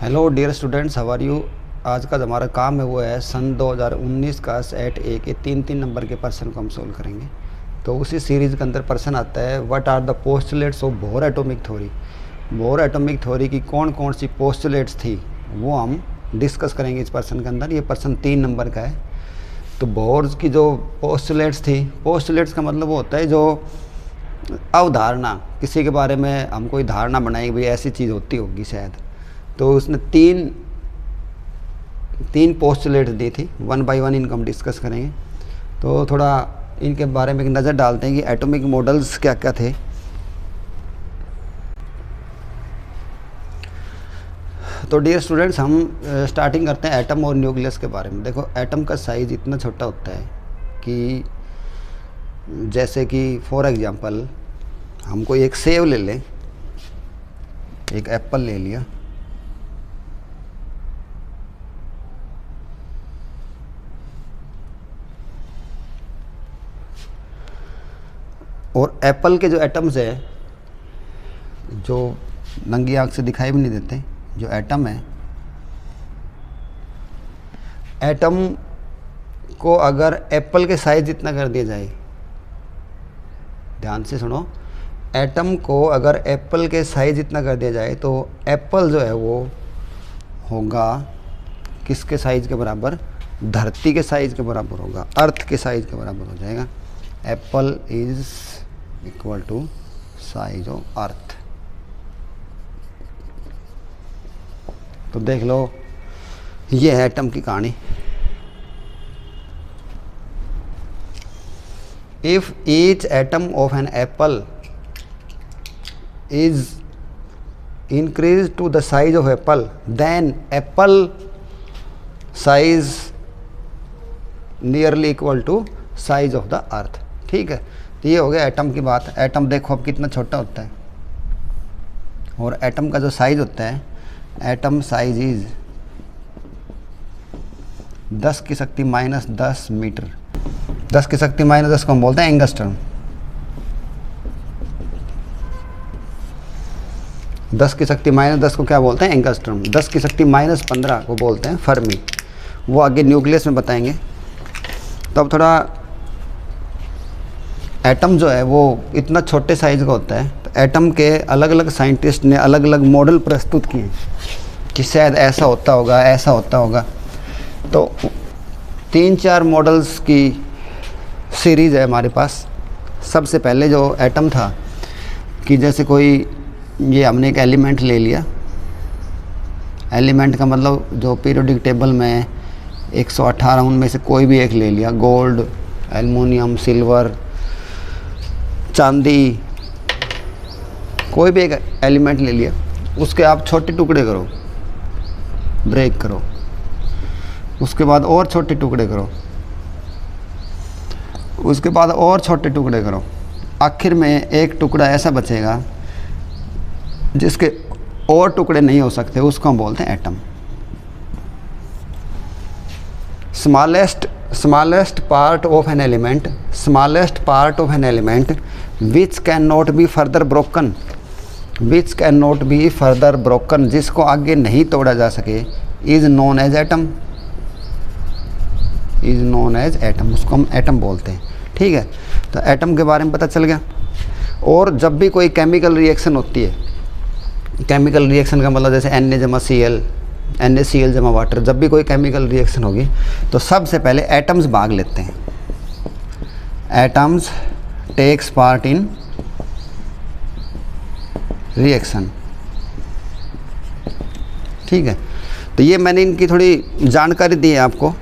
Hello dear students, how are you. आज का जो हमारा काम है वो है सन 2019 का सेट ए के तीन नंबर के प्रश्न को हम सोल्व करेंगे। तो उसी सीरीज़ के अंदर प्रश्न आता है, what are the postulates of Bohr atomic theory. Bohr atomic theory की कौन कौन सी पोस्टुलेट्स थी वो हम डिस्कस करेंगे इस प्रश्न के अंदर। ये प्रश्न 3 नंबर का है। तो बोर की जो पोस्टुलेट्स थी, पोस्टुलेट्स का मतलब वो होता है जो अवधारणा, किसी के बारे में हम कोई धारणा बनाई भाई ऐसी चीज़ होती होगी शायद। तो उसने तीन पोस्टुलेट्स दी थी, वन बाय वन इनको हम डिस्कस करेंगे। तो थोड़ा इनके बारे में एक नज़र डालते हैं कि एटॉमिक मॉडल्स क्या क्या थे। तो डियर स्टूडेंट्स, हम स्टार्टिंग करते हैं एटम और न्यूक्लियस के बारे में। देखो, एटम का साइज़ इतना छोटा होता है कि जैसे कि फॉर एग्जांपल हम कोई एक सेब ले लें, एक एप्पल ले लिया, और एप्पल के जो एटम्स है, जो नंगी आँख से दिखाई भी नहीं देते, जो एटम है, एटम को अगर एप्पल के साइज जितना कर दिया जाए, ध्यान से सुनो, एटम को अगर एप्पल के साइज जितना कर दिया जाए तो एप्पल जो है वो होगा किसके साइज के बराबर? धरती के साइज के बराबर होगा, अर्थ के साइज के बराबर हो जाएगा। Apple is equal to size of earth. तो देख लो, ये है एटम की कहानी। If each atom of an apple is increased to the size of apple, then apple size nearly equal to size of the earth। ठीक है, तो ये हो गया एटम की बात। एटम देखो अब कितना छोटा होता है, और एटम का जो साइज होता है, एटम साइज इज 10 की शक्ति -10 मीटर। 10 की शक्ति -10 को हम बोलते हैं एंगस्ट्रॉम। 10 की शक्ति -10 को क्या बोलते हैं? एंगस्ट्रॉम। 10 की शक्ति -15 को बोलते हैं फर्मी। वो आगे न्यूक्लियस में बताएंगे। तो अब थोड़ा एटम जो है वो इतना छोटे साइज़ का होता है, तो एटम के अलग अलग साइंटिस्ट ने अलग अलग मॉडल प्रस्तुत किए कि शायद ऐसा होता होगा, ऐसा होता होगा। तो 3-4 मॉडल्स की सीरीज़ है हमारे पास। सबसे पहले जो एटम था कि जैसे कोई, ये हमने एक एलिमेंट ले लिया। एलिमेंट का मतलब जो पीरियोडिक टेबल में 118 उनमें से कोई भी एक ले लिया। गोल्ड, एल्युमिनियम, सिल्वर, चांदी, कोई भी एक एलिमेंट ले लिया। उसके आप छोटे टुकड़े करो, ब्रेक करो, उसके बाद और छोटे टुकड़े करो, उसके बाद और छोटे टुकड़े करो। आखिर में एक टुकड़ा ऐसा बचेगा जिसके और टुकड़े नहीं हो सकते, उसको हम बोलते हैं atom. Smallest part of an element, smallest part of an element which can not be further broken, which can not be further broken, जिसको आगे नहीं तोड़ा जा सके, is known as atom, is known as atom. उसको हम atom बोलते हैं। ठीक है, तो एटम के बारे में पता चल गया। और जब भी कोई केमिकल रिएक्शन होती है, केमिकल रिएक्शन का मतलब जैसे Na+Cl, NaCl जमा वाटर, जब भी कोई केमिकल रिएक्शन होगी तो सबसे पहले एटम्स भाग लेते हैं। Atoms takes part in reaction. ठीक है, तो ये मैंने इनकी थोड़ी जानकारी दी है आपको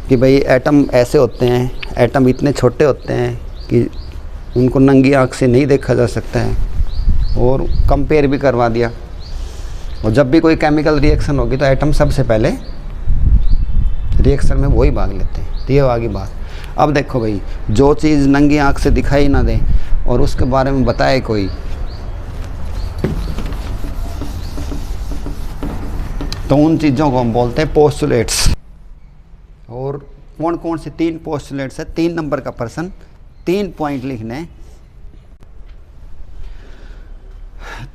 कि भाई एटम ऐसे होते हैं, एटम इतने छोटे होते हैं कि उनको नंगी आँख से नहीं देखा जा सकता है, और कंपेयर भी करवा दिया। और जब भी कोई केमिकल रिएक्शन होगी तो एटम सबसे पहले रिएक्शन में वही भाग लेते हैं। तो ये आगे बात। अब देखो भाई, जो चीज़ नंगी आँख से दिखाई ना दे और उसके बारे में बताए कोई, तो उन चीज़ों को हम बोलते हैं पोस्टुलेट्स। और कौन कौन से 3 पोस्टुलेट्स है? 3 नंबर का प्रश्न, 3 पॉइंट लिखने।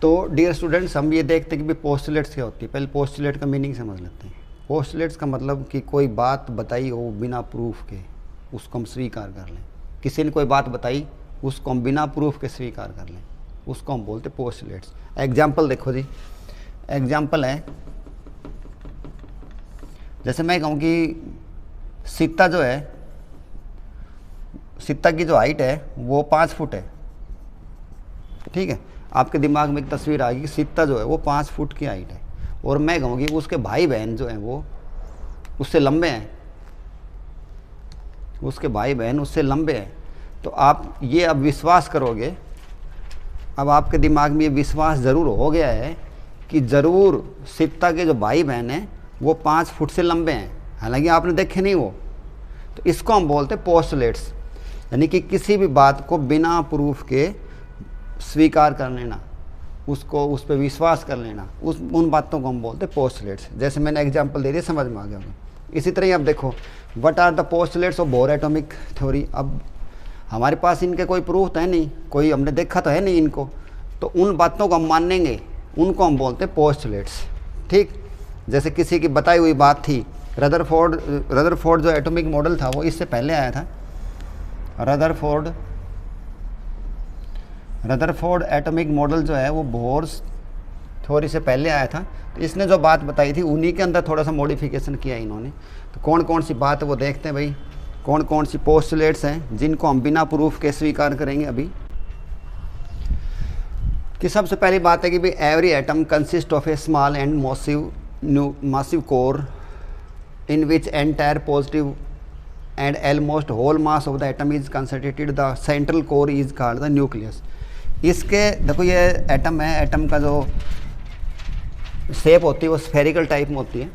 तो डियर स्टूडेंट्स, हम ये देखते हैं कि पोस्टुलेट्स क्या होती है। पहले पोस्टुलेट का मीनिंग समझ लेते हैं। पोस्टुलेट्स का मतलब कि कोई बात बताई हो बिना प्रूफ के, उसको हम स्वीकार कर लें। किसी ने कोई बात बताई, उसको हम बिना प्रूफ के स्वीकार कर लें, उसको हम बोलते हैं पोस्टुलेट्स। एग्जाम्पल देखो जी, एग्जाम्पल है जैसे मैं कहूँ कि सीता जो है, सीता की जो हाइट है वो 5 फुट है। ठीक है, आपके दिमाग में एक तस्वीर आ गई कि सीता जो है वो 5 फुट की हाइट है, और मैं कहूँ कि उसके भाई बहन जो हैं वो उससे लंबे हैं, उसके भाई बहन उससे लंबे हैं। तो आप ये अब विश्वास करोगे, अब आपके दिमाग में ये विश्वास ज़रूर हो गया है कि ज़रूर सीता के जो भाई बहन हैं वो 5 फुट से लंबे हैं, हालांकि आपने देखे नहीं वो। तो इसको हम बोलते हैं पोस्टुलेट्स, यानी कि किसी भी बात को बिना प्रूफ के स्वीकार कर लेना, उसको उस पर विश्वास कर लेना, उन बातों को हम बोलते हैं पोस्टुलेट्स। जैसे मैंने एग्जांपल दे दिया, समझ में आ गया होगा। इसी तरह ही अब देखो, what are the postulates of Bohr atomic theory. अब हमारे पास इनके कोई प्रूफ तो है नहीं, कोई हमने देखा तो है नहीं इनको, तो उन बातों को हम मानेंगे, उनको हम बोलते हैं पोस्टुलेट्स। ठीक, जैसे किसी की बताई हुई बात थी, रदरफोर्ड जो एटॉमिक मॉडल था वो इससे पहले आया था। रदरफोर्ड एटॉमिक मॉडल जो है वो बोर थ्योरी से पहले आया था। तो इसने जो बात बताई थी उन्हीं के अंदर थोड़ा सा मॉडिफिकेशन किया इन्होंने। तो कौन कौन सी बात है वो देखते हैं भाई, कौन कौन सी पोस्टुलेट्स हैं जिनको हम बिना प्रूफ के स्वीकार करेंगे अभी। कि सबसे पहली बात है कि भाई every atom consist of A small and massive core in which entire positive and almost whole mass of the atom is concentrated. The central core is called the nucleus. इसके देखो ये एटम है, एटम का जो shape होती है वो spherical type में होती है,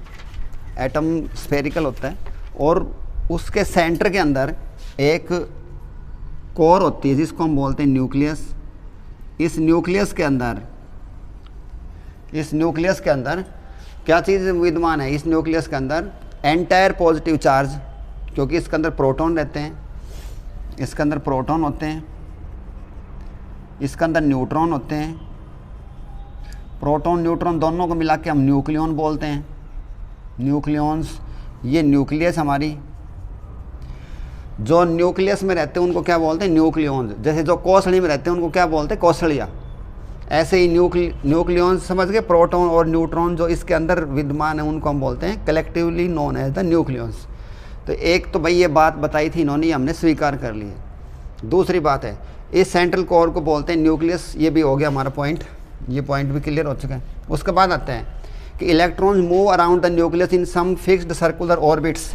एटम स्फेरिकल होता है, और उसके सेंटर के अंदर एक कोर होती है जिसको हम बोलते हैं न्यूक्लियस। इस न्यूक्लियस के अंदर क्या चीज़ विद्यमान है? इस न्यूक्लियस के अंदर एंटायर पॉजिटिव चार्ज, क्योंकि इसके अंदर प्रोटॉन रहते हैं, इसके अंदर प्रोटॉन होते हैं, इसके अंदर न्यूट्रॉन होते हैं। प्रोटॉन न्यूट्रॉन दोनों को मिला के हम न्यूक्लियॉन बोलते हैं, न्यूक्लियॉन्स। ये न्यूक्लियस हमारी, जो न्यूक्लियस में रहते हैं उनको क्या बोलते हैं? न्यूक्लियॉन्स। जैसे जो कोसड़ी में रहते हैं उनको क्या बोलते हैं? कोसड़िया। ऐसे ही न्यूक्लियॉन्स समझ गए, प्रोटॉन और न्यूट्रॉन जो इसके अंदर विद्यमान है उनको हम बोलते हैं collectively known as the nucleons. तो एक तो भाई ये बात बताई थी इन्होंने, हमने स्वीकार कर ली है। दूसरी बात है इस सेंट्रल कोर को बोलते हैं न्यूक्लियस। ये भी हो गया हमारा पॉइंट, ये पॉइंट भी क्लियर हो चुका है। उसके बाद आते हैं कि electrons move around the nucleus in some fixed circular orbits.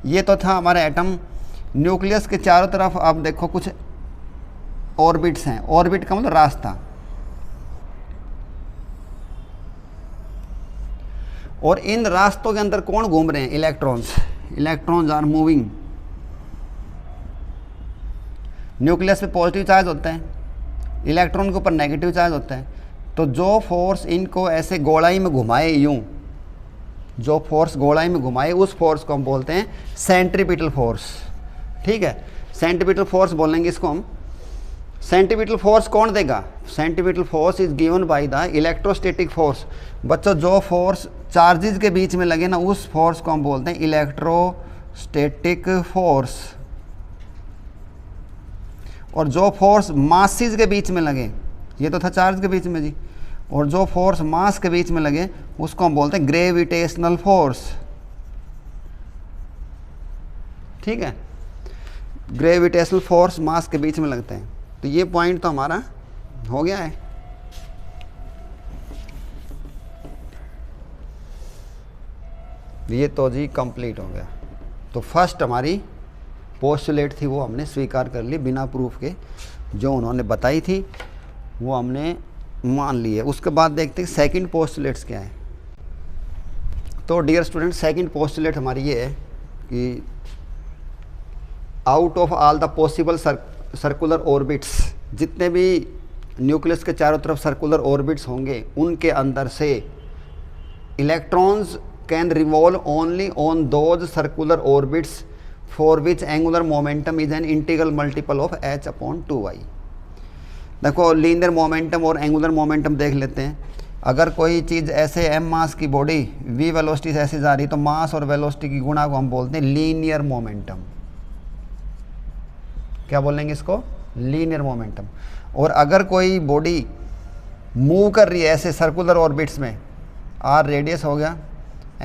ये तो था हमारा एटम। न्यूक्लियस के चारों तरफ आप देखो कुछ ऑर्बिट्स हैं। ऑर्बिट का मतलब रास्ता, और इन रास्तों के अंदर कौन घूम रहे हैं? Electrons. Electrons are moving. Nucleus पे पॉजिटिव चार्ज होता है, इलेक्ट्रॉन के ऊपर नेगेटिव चार्ज होता है। तो जो फोर्स इनको ऐसे गोलाई में घुमाए, यूं जो फोर्स गोलाई में घुमाए, उस फोर्स को हम बोलते हैं सेंट्रीपिटल फोर्स। ठीक है, सेंट्रीपिटल फोर्स बोलेंगे इसको हम। सेंट्रीपिटल फोर्स कौन देगा? Centripetal force is given by the electrostatic force. बच्चों जो फोर्स चार्जेस के बीच में लगे ना, उस फोर्स को हम बोलते हैं इलेक्ट्रोस्टैटिक फोर्स। और जो फोर्स मासेस के बीच में लगे, ये तो था चार्ज के बीच में जी, और जो फोर्स मास के बीच में लगे उसको हम बोलते हैं ग्रेविटेशनल फोर्स। ठीक है, ग्रेविटेशनल फोर्स मास के बीच में लगते हैं। तो ये पॉइंट तो हमारा हो गया है। ये तो जी कंप्लीट हो गया। तो फर्स्ट हमारी पोस्टुलेट थी वो हमने स्वीकार कर ली बिना प्रूफ के, जो उन्होंने बताई थी वो हमने मान ली है। उसके बाद देखते हैं सेकंड पोस्टुलेट्स क्या है। तो डियर स्टूडेंट, सेकंड पोस्टुलेट हमारी ये है कि out of all the possible circular orbits, जितने भी न्यूक्लियस के चारों तरफ सर्कुलर ऑर्बिट्स होंगे उनके अंदर से electrons can revolve only on those circular orbits for which angular momentum is an integral multiple of h/2y। देखो लीनियर मोमेंटम और एंगुलर मोमेंटम देख लेते हैं। अगर कोई चीज़ ऐसे m मास की बॉडी v वेलोसिटी से ऐसे जा रही तो मास और वेलोसिटी की गुणा को हम बोलते हैं लीनियर मोमेंटम। क्या बोलेंगे इसको? Linear momentum. और अगर कोई बॉडी मूव कर रही है ऐसे सर्कुलर ऑर्बिट्स में, r रेडियस हो गया,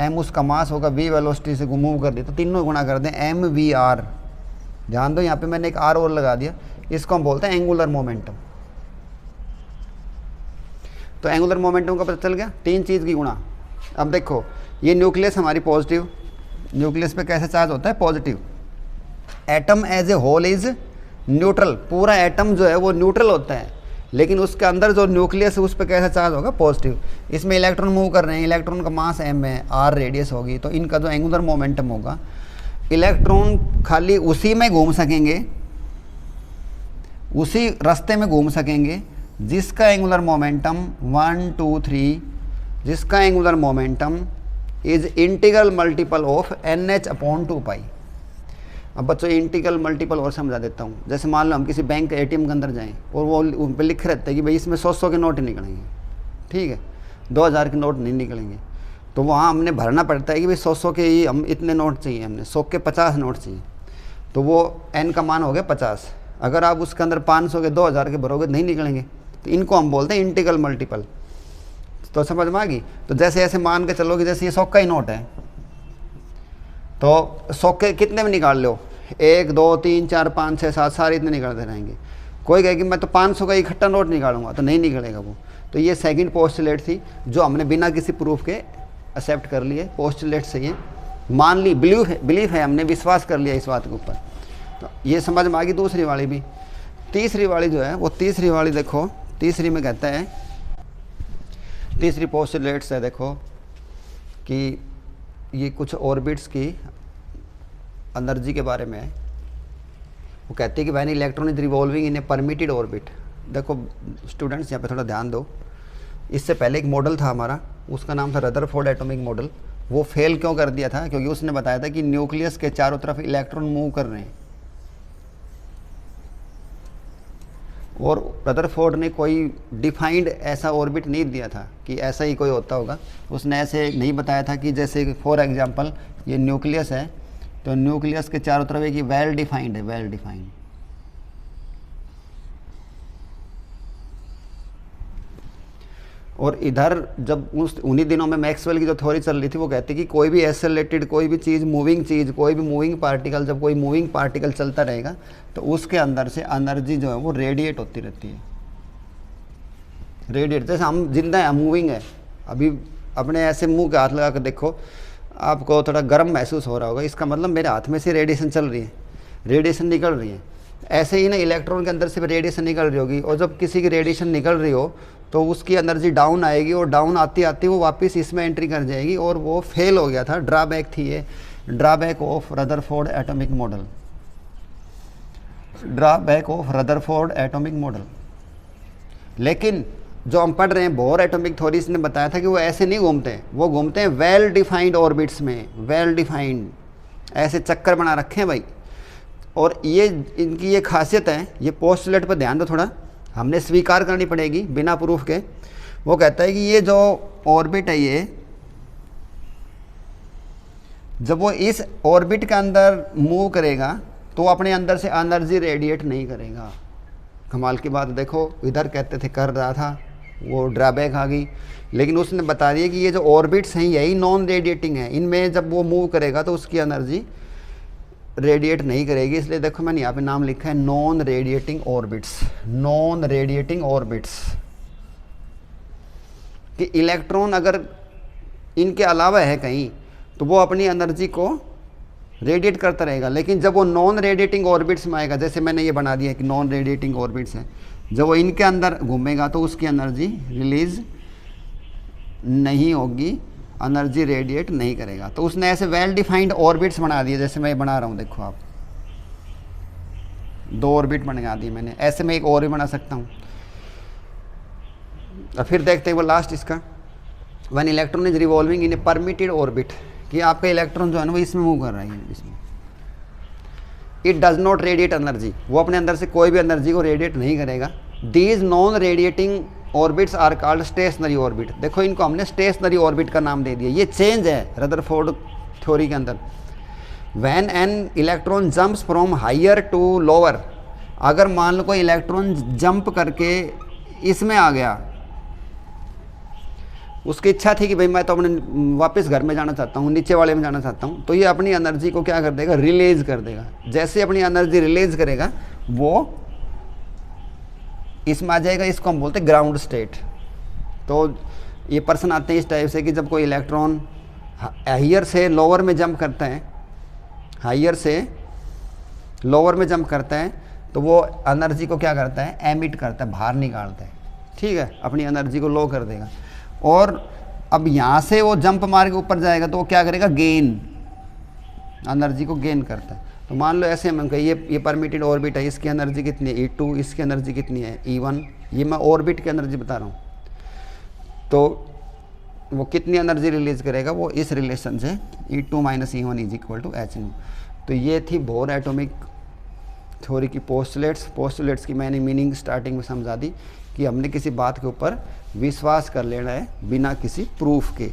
m उसका मास होगा, v वेलोसिटी से मूव कर रही तो तीनों गुणा कर दें m v r। ध्यान दो यहाँ पे मैंने एक r और लगा दिया, इसको हम बोलते हैं एंगुलर मोमेंटम। तो एंगुलर मोमेंटम का पता चल गया, तीन चीज़ की गुणा। अब देखो ये न्यूक्लियस हमारी पॉजिटिव, न्यूक्लियस पे कैसे चार्ज होता है? Positive. Atom as a whole is neutral, पूरा एटम जो है वो न्यूट्रल होता है, लेकिन उसके अंदर जो न्यूक्लियस है उस पर कैसा चार्ज होगा? पॉजिटिव। इसमें इलेक्ट्रॉन मूव कर रहे हैं, इलेक्ट्रॉन का मास m है, r रेडियस होगी, तो इनका जो एंगुलर मोमेंटम होगा, इलेक्ट्रॉन खाली उसी में घूम सकेंगे, उसी रास्ते में घूम सकेंगे जिसका एंगुलर मोमेंटम 1 2 3, जिसका angular momentum is integral multiple of NH/2π। अब बच्चों इंटीग्रल मल्टीपल और समझा देता हूँ। जैसे मान लो हम किसी बैंक के ATM के अंदर जाएं और वो उन पर लिख रहते हैं कि भाई इसमें 100 के नोट निकलेंगे, ठीक है, 2000 के नोट नहीं निकलेंगे, तो वहाँ हमने भरना पड़ता है कि भाई 100 के ही हम इतने नोट चाहिए, हमने 100 के 50 नोट चाहिए, तो वो n का मान हो गया 50। अगर आप उसके अंदर 500 के 2000 के भरोगे नहीं निकलेंगे, तो इनको हम बोलते हैं इंटीग्रल मल्टीपल। तो समझ में आ गई? तो जैसे ऐसे मान के चलो कि जैसे ये 100 का ही नोट है, तो 100 के कितने में निकाल लो? 1 2 3 4 5 6 7 सारे इतने निकालते रहेंगे। कोई कहे कि मैं तो 500 का इकट्ठा नोट निकालूंगा, तो नहीं निकलेगा वो। तो ये सेकंड पोस्टुलेट थी जो हमने बिना किसी प्रूफ के एक्सेप्ट कर लिए। पोस्टुलेट से ये मान ली, बिलीफ है, हमने विश्वास कर लिया इस बात के ऊपर। तो ये समझ में आ गई। दूसरी वाली भी, तीसरी वाली जो है वो, तीसरी वाली देखो, तीसरी में कहता है, तीसरी पोस्टुलेट से देखो कि ये कुछ ऑर्बिट्स की एनर्जी के बारे में है। वो कहते हैं कि when electron is revolving in A permitted orbit. देखो स्टूडेंट्स यहाँ पे थोड़ा ध्यान दो, इससे पहले एक मॉडल था हमारा, उसका नाम था रदरफोर्ड एटॉमिक मॉडल। वो फेल क्यों कर दिया था? क्योंकि उसने बताया था कि न्यूक्लियस के चारों तरफ इलेक्ट्रॉन मूव कर रहे हैं, और रदरफोर्ड ने कोई डिफाइंड ऐसा ऑर्बिट नहीं दिया था कि ऐसा ही कोई होता होगा। उसने ऐसे नहीं बताया था कि जैसे फॉर एग्जांपल ये न्यूक्लियस है, तो न्यूक्लियस के चारों तरफ एक वेल डिफाइंड है, वेल डिफाइंड। और इधर जब उन्हीं दिनों में मैक्सवेल की जो थ्योरी चल रही थी, वो कहती कि कोई भी एक्सेलरेटेड, कोई भी चीज़, कोई भी मूविंग पार्टिकल, जब कोई मूविंग पार्टिकल चलता रहेगा तो उसके अंदर से एनर्जी जो है वो रेडिएट होती रहती है। रेडिएट, जैसे हम जिंदा है, मूविंग है, अभी अपने ऐसे मुंह के हाथ लगा कर देखो, आपको थोड़ा गर्म महसूस हो रहा होगा, इसका मतलब मेरे हाथ में से रेडिएशन चल रही है, रेडिएशन निकल रही है। ऐसे ही ना इलेक्ट्रॉन के अंदर से रेडिएशन निकल रही होगी, और जब किसी की रेडिएशन निकल रही हो तो उसकी एनर्जी डाउन आएगी, और डाउन आती आती वो वापस इसमें एंट्री कर जाएगी, और वो फेल हो गया था। ड्रॉबैक थी ये, drawback of Rutherford atomic model, drawback of Rutherford atomic model. लेकिन जो हम पढ़ रहे हैं बोर एटॉमिक थ्योरीज ने बताया था कि वो ऐसे नहीं घूमते हैं, वो घूमते हैं वेल डिफाइंड ऑर्बिट्स में, वेल डिफाइंड, ऐसे चक्कर बना रखे हैं भाई। और ये इनकी ये खासियत है। ये पोस्टुलेट पर ध्यान दो थोड़ा, हमने स्वीकार करनी पड़ेगी बिना प्रूफ के। वो कहता है कि ये जो ऑर्बिट है, ये जब वो इस ऑर्बिट के अंदर मूव करेगा तो अपने अंदर से एनर्जी रेडिएट नहीं करेगा। कमाल की बात, देखो इधर कहते थे कर रहा था, वो ड्रॉबैक आ गई। लेकिन उसने बता दिया कि ये जो ऑर्बिट्स हैं यही नॉन रेडिएटिंग है, इनमें जब वो मूव करेगा तो उसकी एनर्जी रेडिएट नहीं करेगी। इसलिए देखो मैंने यहाँ पे नाम लिखा है non radiating orbits, non radiating orbits. कि इलेक्ट्रॉन अगर इनके अलावा है कहीं तो वो अपनी एनर्जी को रेडिएट करता रहेगा, लेकिन जब वो नॉन रेडिएटिंग ऑर्बिट्स में आएगा, जैसे मैंने ये बना दिया कि नॉन रेडिएटिंग ऑर्बिट्स है, जब वो इनके अंदर घूमेगा तो उसकी एनर्जी रिलीज नहीं होगी, एनर्जी रेडिएट नहीं करेगा। तो उसने ऐसे वेल डिफाइंड ऑर्बिट्स बना दिए, जैसे मैं बना रहा हूँ, देखो आप 2 ऑर्बिट बना दिए मैंने, ऐसे मैं एक और भी बना सकता हूँ। और फिर देखते हैं वो लास्ट इसका, when electron is revolving in A permitted orbit, कि आपका इलेक्ट्रॉन जो है ना वो इसमें मूव कर रहा है, इसमें। It does not radiate energy, वो अपने अंदर से कोई भी एनर्जी को रेडिएट नहीं करेगा। These non radiating orbits are called stationary orbit. देखो इनको हमने स्टेशनरी ऑर्बिट का नाम दे दिया, ये चेंज है रदरफोर्ड थ्योरी के अंदर। When an electron jumps from higher to lower, अगर मान लो कोई इलेक्ट्रॉन जंप करके इसमें आ गया, उसकी इच्छा थी कि भाई मैं तो अपने वापस घर में जाना चाहता हूँ, नीचे वाले में जाना चाहता हूँ, तो ये अपनी एनर्जी को क्या कर देगा, रिलीज कर देगा। जैसे अपनी एनर्जी रिलीज करेगा वो इसमें आ जाएगा, इसको हम बोलते हैं ग्राउंड स्टेट। तो ये प्रश्न आते हैं इस टाइप से कि जब कोई इलेक्ट्रॉन हायर से लोअर में जंप करता है, हायर से लोअर में जंप करता है, तो वो एनर्जी को क्या करता है, एमिट करता है, बाहर निकालता है, ठीक है, अपनी एनर्जी को लो कर देगा। और अब यहाँ से वो जंप मार के ऊपर जाएगा तो वो क्या करेगा, गेन, एनर्जी को गेन करता है। तो मान लो ऐसे हम कहिए ये परमिटेड ऑर्बिट है, इसकी एनर्जी कितनी है E2, इसकी एनर्जी कितनी है E1, ये मैं ऑर्बिट की एनर्जी बता रहा हूँ। तो वो कितनी एनर्जी रिलीज करेगा, वो इस रिलेशन से E2 - E1 = hν। तो ये थी बोर एटॉमिक थ्योरी की पोस्टुलेट्स की मैंने मीनिंग स्टार्टिंग में समझा दी कि हमने किसी बात के ऊपर विश्वास कर लेना है बिना किसी प्रूफ के।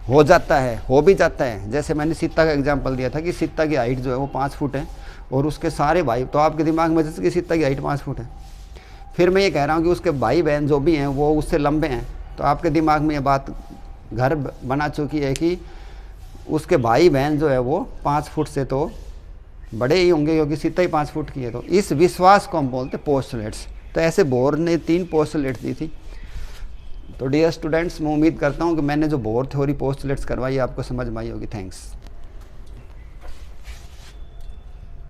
हो जाता है, हो भी जाता है। जैसे मैंने सीता का एग्जांपल दिया था कि सीता की हाइट जो है वो 5 फुट है और उसके सारे भाई, तो आपके दिमाग में जैसे कि सीता की हाइट 5 फुट है, फिर मैं ये कह रहा हूँ कि उसके भाई बहन जो भी हैं वो उससे लंबे हैं, तो आपके दिमाग में ये बात घर बना चुकी है कि उसके भाई बहन जो है वो 5 फुट से तो बड़े ही होंगे क्योंकि सीता ही 5 फुट की है। तो इस विश्वास को हम बोलते पोस्टुलेट्स। तो ऐसे बोर ने 3 पोस्टुलेट्स दी थी। तो डियर स्टूडेंट्स, मैं उम्मीद करता हूँ कि मैंने जो बोर थ्योरी पोस्टुलेट्स करवाई आपको समझ में आई होगी। थैंक्स।